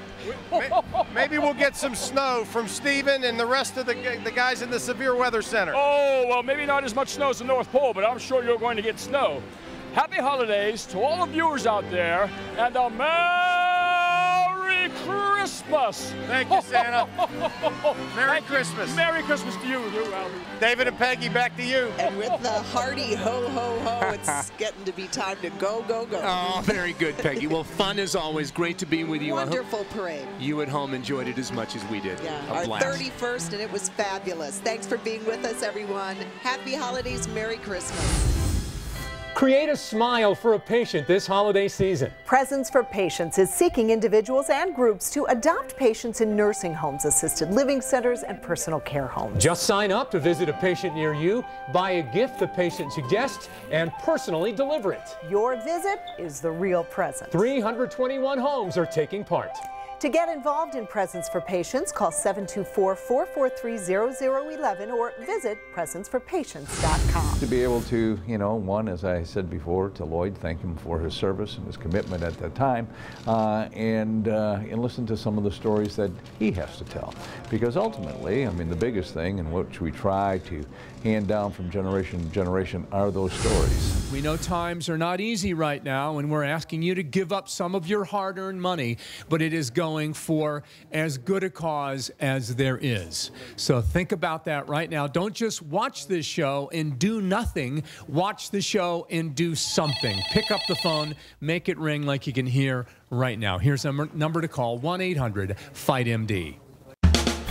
Maybe we'll get some snow from Stephen and the rest of the guys in the Severe Weather Center. Oh, well, maybe not as much snow as the North Pole, but I'm sure you're going to get snow. Happy holidays to all the viewers out there, and a Merry Christmas! Thank you, Santa. Merry Christmas. Merry Christmas to you, Albie. David and Peggy, back to you. And with the hearty ho, ho, ho, it's getting to be time to go, go, go. Oh, very good, Peggy. Well, fun as always. Great to be with you. Wonderful parade. You at home enjoyed it as much as we did. Yeah, A our blast. 31st, and it was fabulous. Thanks for being with us, everyone. Happy holidays, Merry Christmas. Create a smile for a patient this holiday season. Presence for Patients is seeking individuals and groups to adopt patients in nursing homes, assisted living centers, and personal care homes. Just sign up to visit a patient near you, buy a gift the patient suggests, and personally deliver it. Your visit is the real present. 321 homes are taking part. To get involved in Presence for Patients, call 724-443-0011 or visit presenceforpatients.com. To be able to, one, as I said before, to Lloyd, thank him for his service and his commitment at that time, and listen to some of the stories that he has to tell. Because ultimately, the biggest thing in which we try to hand down from generation to generation are those stories. We know times are not easy right now, and we're asking you to give up some of your hard-earned money, but it is going for as good a cause as there is. So think about that right now. Don't just watch this show and do nothing. Watch the show and do something. Pick up the phone, make it ring like you can hear right now. Here's a number to call, 1-800-FIGHT-MD.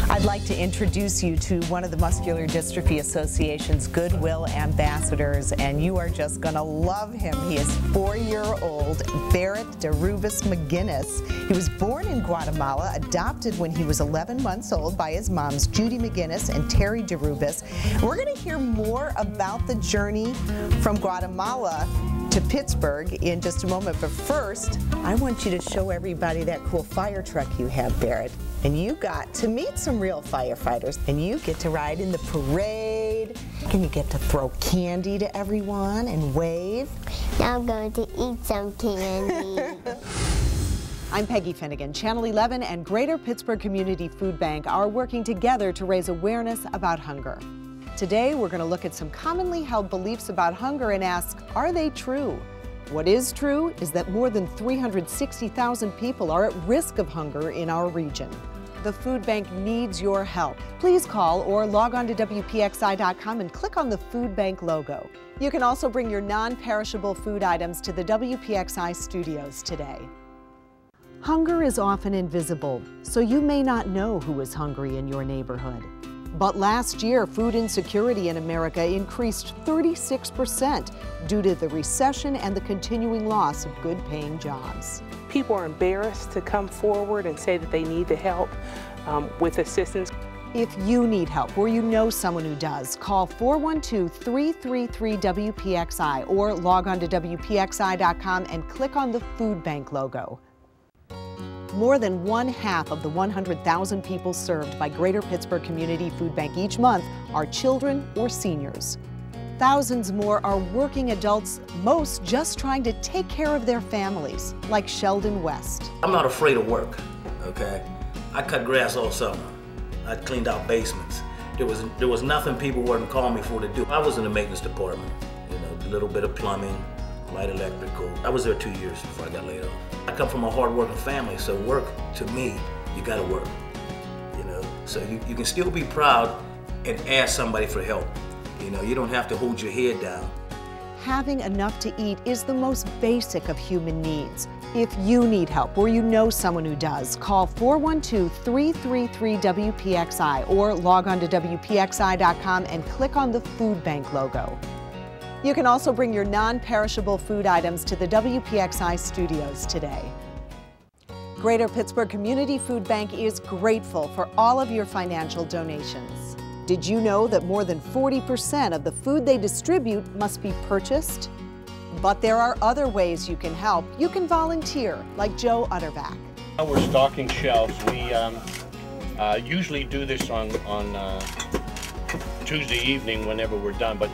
I'd like to introduce you to one of the Muscular Dystrophy Association's Goodwill ambassadors, and you are just going to love him. He is 4-year-old Barrett DeRubis McGinnis. He was born in Guatemala, adopted when he was 11 months old by his moms, Judy McGinnis and Terry DeRubis. We're going to hear more about the journey from Guatemala to Pittsburgh in just a moment, but first, I want you to show everybody that cool fire truck you have, Barrett. And you got to meet some real firefighters, and you get to ride in the parade, and you get to throw candy to everyone and wave. Now I'm going to eat some candy. I'm Peggy Finnegan. Channel 11 and Greater Pittsburgh Community Food Bank are working together to raise awareness about hunger. Today, we're going to look at some commonly held beliefs about hunger and ask, are they true? What is true is that more than 360,000 people are at risk of hunger in our region. The food bank needs your help. Please call or log on to WPXI.com and click on the food bank logo. You can also bring your non-perishable food items to the WPXI studios today. Hunger is often invisible, so you may not know who is hungry in your neighborhood. But last year, food insecurity in America increased 36% due to the recession and the continuing loss of good-paying jobs. People are embarrassed to come forward and say that they need the help with assistance. If you need help or you know someone who does, call 412-333-WPXI or log on to WPXI.com and click on the food bank logo. More than 1/2 of the 100,000 people served by Greater Pittsburgh Community Food Bank each month are children or seniors. Thousands more are working adults, most just trying to take care of their families, like Sheldon West. I'm not afraid of work, okay? I cut grass all summer. I cleaned out basements. There was nothing people weren't calling me for to do. I was in the maintenance department, a little bit of plumbing, light electrical. I was there 2 years before I got laid off. I come from a hard-working family, so work, to me, you gotta work, So you can still be proud and ask somebody for help. You don't have to hold your head down. Having enough to eat is the most basic of human needs. If you need help or you know someone who does, call 412-333-WPXI or log on to WPXI.com and click on the food bank logo. You can also bring your non-perishable food items to the WPXI studios today. Greater Pittsburgh Community Food Bank is grateful for all of your financial donations. Did you know that more than 40% of the food they distribute must be purchased? But there are other ways you can help. You can volunteer, like Joe Utterback. We're stocking shelves. We usually do this on Tuesday evening whenever we're done, but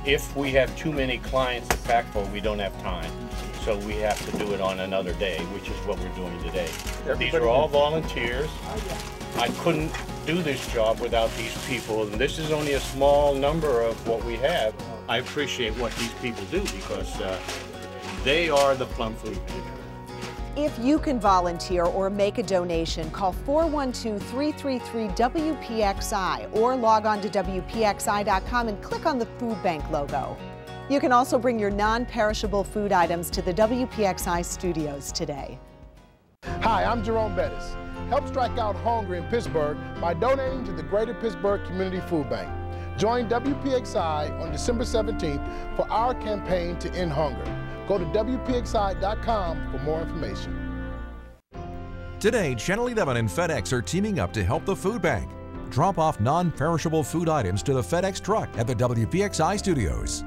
if we have too many clients to pack for, we don't have time. So we have to do it on another day, which is what we're doing today. These are all volunteers. I couldn't do this job without these people, and this is only a small number of what we have. I appreciate what these people do because they are the plum food pantry. If you can volunteer or make a donation, call 412-333-WPXI or log on to WPXI.com and click on the food bank logo. You can also bring your non-perishable food items to the WPXI studios today. Hi, I'm Jerome Bettis. Help strike out hunger in Pittsburgh by donating to the Greater Pittsburgh Community Food Bank. Join WPXI on December 17th for our campaign to end hunger. Go to WPXI.com for more information. Today, Channel 11 and FedEx are teaming up to help the food bank. Drop off non-perishable food items to the FedEx truck at the WPXI studios.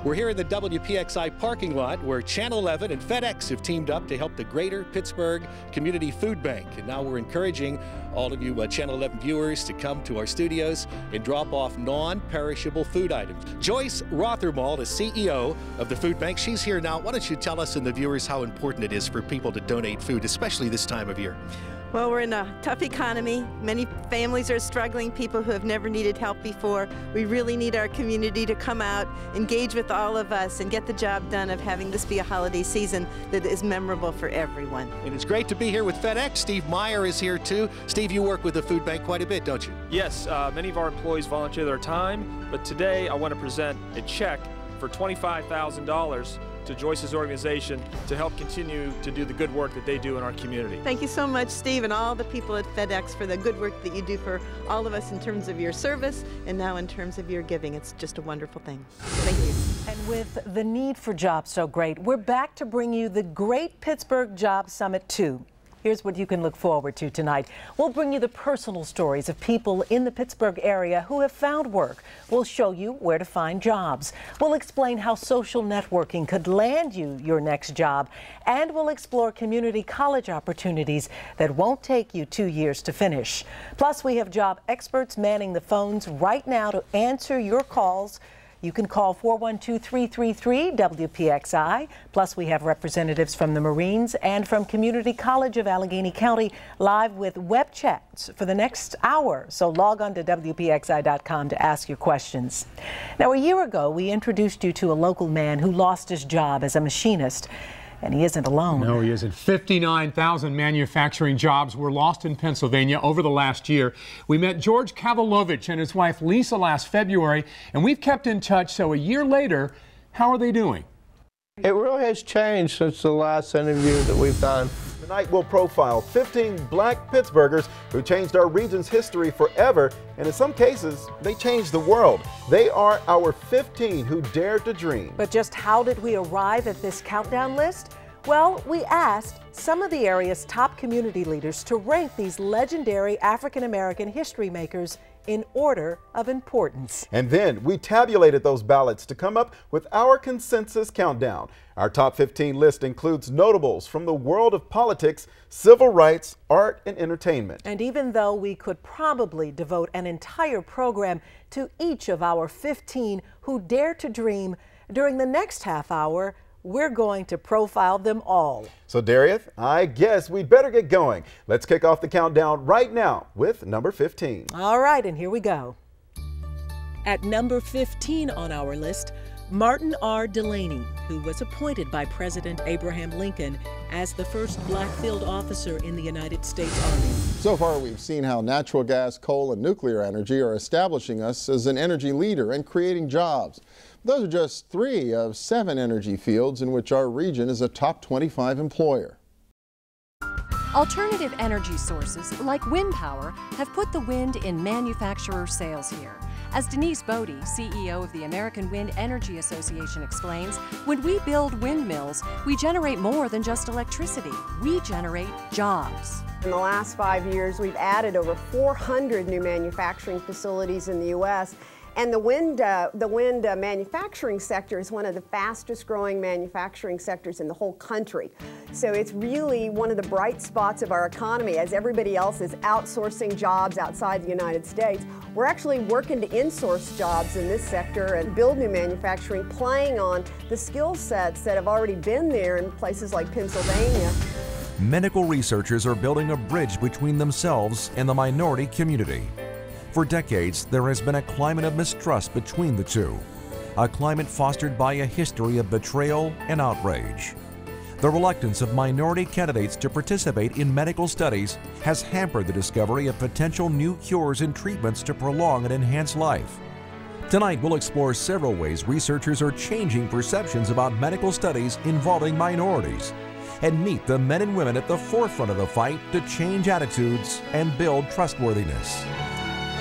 We're here in the WPXI parking lot where Channel 11 and FedEx have teamed up to help the Greater Pittsburgh Community Food Bank. And now we're encouraging all of you Channel 11 viewers to come to our studios and drop off non-perishable food items. Joyce Rothermall, the CEO of the food bank, she's here now. Why don't you tell us and the viewers how important it is for people to donate food, especially this time of year? Well, we're in a tough economy. Many families are struggling, people who have never needed help before. We really need our community to come out, engage with all of us, and get the job done of having this be a holiday season that is memorable for everyone. And it's great to be here with FedEx. Steve Meyer is here too. Steve, you work with the food bank quite a bit, don't you? Yes, many of our employees volunteer their time, but today I want to present a check for $25,000 to Joyce's organization to help continue to do the good work that they do in our community. Thank you so much, Steve, and all the people at FedEx for the good work that you do for all of us in terms of your service and now in terms of your giving. It's just a wonderful thing. Thank you. And with the need for jobs so great, we're back to bring you the Great Pittsburgh Job Summit 2. Here's what you can look forward to tonight. We'll bring you the personal stories of people in the Pittsburgh area who have found work. We'll show you where to find jobs. We'll explain how social networking could land you your next job. And we'll explore community college opportunities that won't take you 2 years to finish. Plus, we have job experts manning the phones right now to answer your calls. You can call 412-333-WPXI. Plus, we have representatives from the Marines and from Community College of Allegheny County live with web chats for the next hour. So log on to WPXI.com to ask your questions. Now, a year ago, we introduced you to a local man who lost his job as a machinist. And he isn't alone. No, he isn't. 59,000 manufacturing jobs were lost in Pennsylvania over the last year. We met George Kavalovich and his wife Lisa last February, and we've kept in touch. So a year later, how are they doing? It really has changed since the last interview that we've done. Tonight we'll profile 15 black Pittsburghers who changed our region's history forever, and in some cases, they changed the world. They are our 15 who dared to dream. But just how did we arrive at this countdown list? Well, we asked some of the area's top community leaders to rank these legendary African-American history makers in order of importance. And then we tabulated those ballots to come up with our consensus countdown. Our top 15 list includes notables from the world of politics, civil rights, art, and entertainment. And even though we could probably devote an entire program to each of our 15 who dare to dream, during the next half hour, we're going to profile them all. So, Darieth, I guess we'd better get going. Let's kick off the countdown right now with number 15. All right, and here we go. At number 15 on our list, Martin R. Delaney, who was appointed by President Abraham Lincoln as the first black field officer in the United States Army. So far, we've seen how natural gas, coal, and nuclear energy are establishing us as an energy leader and creating jobs. Those are just 3 of 7 energy fields in which our region is a top 25 employer. Alternative energy sources like wind power have put the wind in manufacturer sales here. As Denise Bodie, CEO of the American Wind Energy Association, explains, when we build windmills, we generate more than just electricity. We generate jobs. In the last 5 years, we've added over 400 new manufacturing facilities in the U.S., and the wind manufacturing sector is one of the fastest growing manufacturing sectors in the whole country. So it's really one of the bright spots of our economy. As everybody else is outsourcing jobs outside the United States, we're actually working to insource jobs in this sector and build new manufacturing, playing on the skill sets that have already been there in places like Pennsylvania. Medical researchers are building a bridge between themselves and the minority community. For decades, there has been a climate of mistrust between the two, a climate fostered by a history of betrayal and outrage. The reluctance of minority candidates to participate in medical studies has hampered the discovery of potential new cures and treatments to prolong and enhance life. Tonight, we'll explore several ways researchers are changing perceptions about medical studies involving minorities, and meet the men and women at the forefront of the fight to change attitudes and build trustworthiness.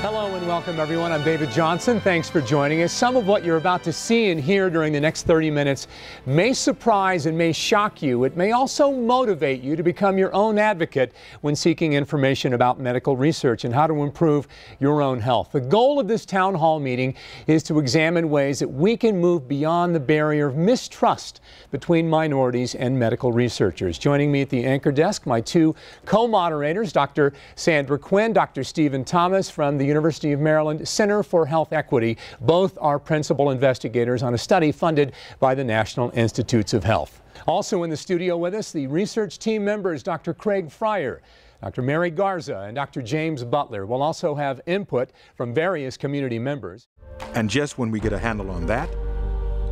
Hello and welcome, everyone. I'm David Johnson. Thanks for joining us. Some of what you're about to see and hear during the next 30 minutes may surprise and may shock you. It may also motivate you to become your own advocate when seeking information about medical research and how to improve your own health. The goal of this town hall meeting is to examine ways that we can move beyond the barrier of mistrust between minorities and medical researchers. Joining me at the anchor desk, my two co-moderators, Dr. Sandra Quinn, Dr. Stephen Thomas from the University of Maryland Center for Health Equity. Both are principal investigators on a study funded by the National Institutes of Health. Also in the studio with us, the research team members, Dr. Craig Fryer, Dr. Mary Garza, and Dr. James Butler. We'll also have input from various community members. And just when we get a handle on that,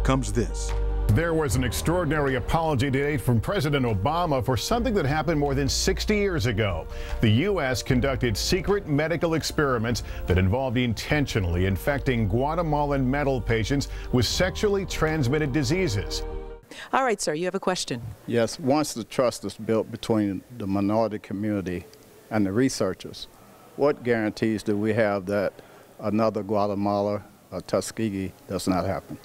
comes this. There was an extraordinary apology today from President Obama for something that happened more than 60 years ago. The U.S. conducted secret medical experiments that involved intentionally infecting Guatemalan mental patients with sexually transmitted diseases. All right, sir, you have a question. Yes, once the trust is built between the minority community and the researchers, what guarantees do we have that another Guatemala or Tuskegee does not happen?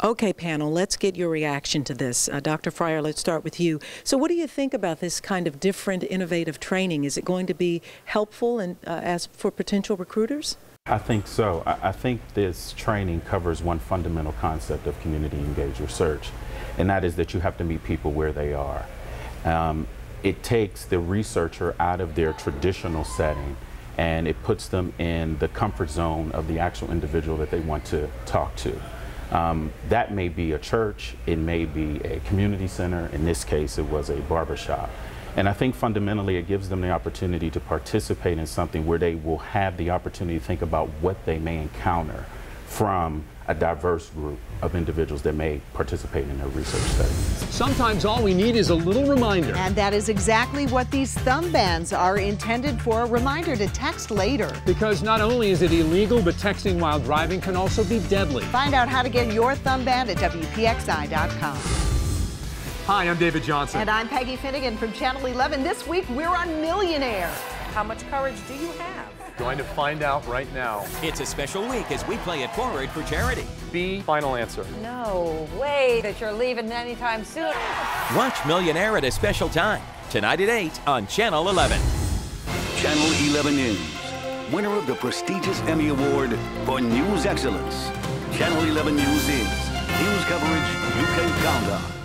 Okay, panel, let's get your reaction to this. Dr. Fryer, let's start with you. So what do you think about this kind of different, innovative training? Is it going to be helpful as for potential recruiters? I think so. I think this training covers one fundamental concept of community engaged research, and that is that you have to meet people where they are. It takes the researcher out of their traditional setting, and it puts them in the comfort zone of the actual individual that they want to talk to. That may be a church, it may be a community center. In this case, it was a barbershop. And I think fundamentally it gives them the opportunity to participate in something where they will have the opportunity to think about what they may encounter from a diverse group of individuals that may participate in their research studies. Sometimes all we need is a little reminder. And that is exactly what these thumb bands are intended for, a reminder to text later. Because not only is it illegal, but texting while driving can also be deadly. Find out how to get your thumb band at WPXI.com. Hi, I'm David Johnson. And I'm Peggy Finnegan from Channel 11. This week, we're on Millionaire. How much courage do you have? Going to find out right now. It's a special week as we play it forward for charity. B, final answer. No way that you're leaving anytime soon. Watch Millionaire at a special time, tonight at 8 on Channel 11. Channel 11 News, winner of the prestigious Emmy Award for News Excellence. Channel 11 News is news coverage you can count on.